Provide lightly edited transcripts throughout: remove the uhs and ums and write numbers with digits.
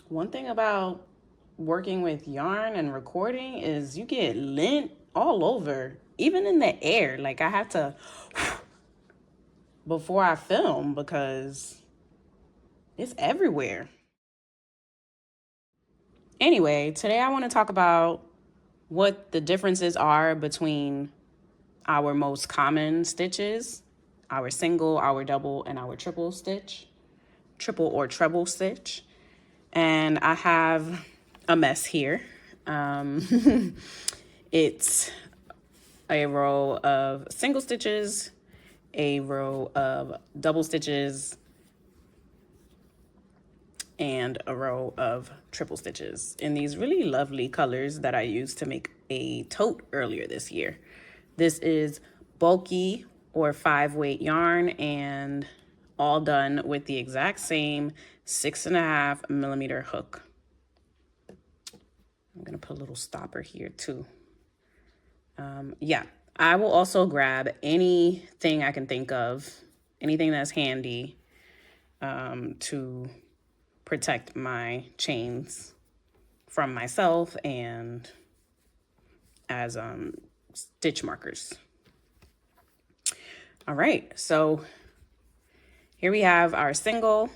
One thing about working with yarn and recording is you get lint all over, even in the air. Like I have to before I film because it's everywhere. Anyway, today I want to talk about what the differences are between our most common stitches, our single, our double, and our triple or treble stitch. And I have a mess here. It's a row of single stitches, a row of double stitches, and a row of triple stitches in these really lovely colors that I used to make a tote earlier this year. This is bulky or 5-weight yarn and all done with the exact same 6.5mm hook. I'm gonna put a little stopper here too. Yeah, I will also grab anything I can think of, anything that's handy to protect my chains from myself and as stitch markers. All right, so here we have our single,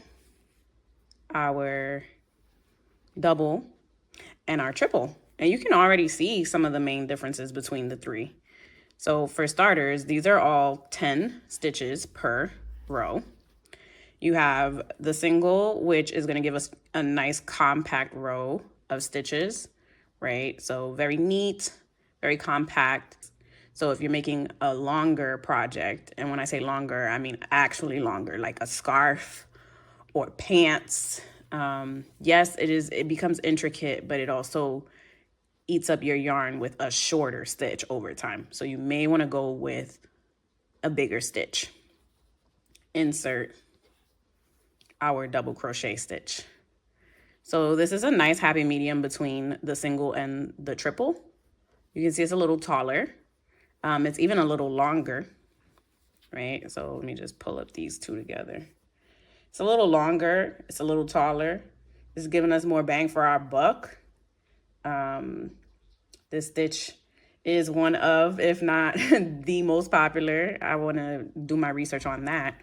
our double, and our triple. And you can already see some of the main differences between the three. So for starters, these are all 10 stitches per row. You have the single, which is going to give us a nice compact row of stitches, right? So very neat, very compact. So if you're making a longer project, and when I say longer, I mean actually longer, like a scarf or pants. Yes, it becomes intricate, but it also eats up your yarn with a shorter stitch over time. So you may want to go with a bigger stitch. Insert our double crochet stitch. So this is a nice happy medium between the single and the triple. You can see it's a little taller. It's even a little longer, right? So let me just pull up these two together. It's a little longer. It's a little taller. It's giving us more bang for our buck. This stitch is one of, if not the most popular. I want to do my research on that.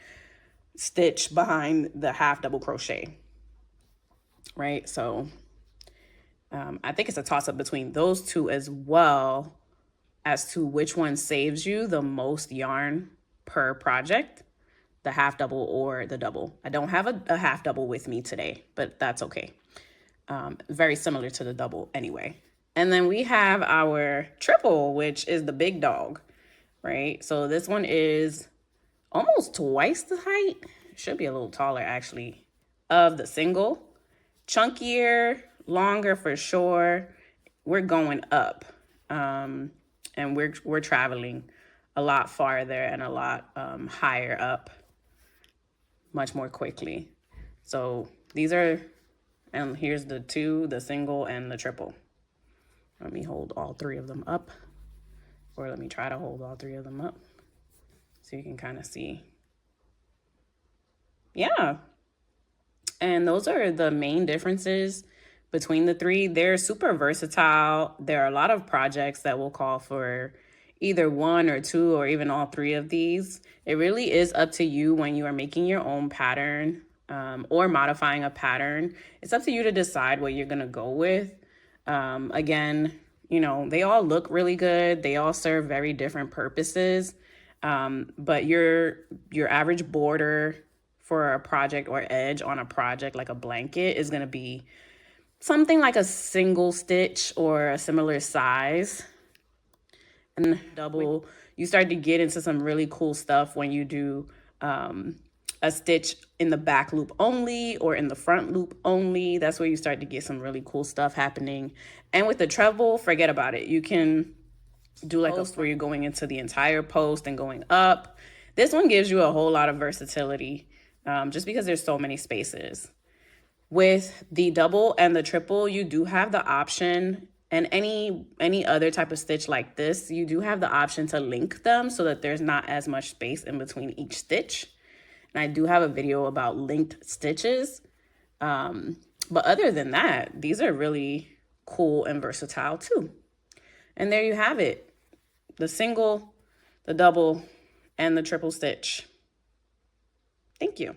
Stitch behind the half double crochet, right? So I think it's a toss up between those two as well as to which one saves you the most yarn per project, the half double or the double. I don't have a half double with me today, but that's okay. Very similar to the double anyway. And then we have our triple, which is the big dog, right? So this one is almost twice the height, should be a little taller actually, of the single. Chunkier, longer for sure. We're going up, and we're traveling a lot farther and a lot higher up, much more quickly. So these are, and here's the two, the single and the triple. Let me hold all three of them up, or let me try to hold all three of them up so you can kind of see. Yeah. And those are the main differences between the three. They're super versatile. There are a lot of projects that will call for either one or two or even all three of these. It really is up to you when you are making your own pattern or modifying a pattern. It's up to you to decide what you're going to go with. Again, you know, they all look really good. They all serve very different purposes. But your average border for a project or edge on a project like a blanket is going to be something like a single stitch or a similar size. And double, you start to get into some really cool stuff when you do a stitch in the back loop only or in the front loop only. That's where you start to get some really cool stuff happening. And with the treble, forget about it. You can do like a post where you're going into the entire post and going up. This one gives you a whole lot of versatility just because there's so many spaces. With the double and the triple, you do have the option, and any other type of stitch like this, you do have the option to link them so that there's not as much space in between each stitch. And I do have a video about linked stitches. But other than that, these are really cool and versatile too. And there you have it. The single, the double, and the triple stitch. Thank you.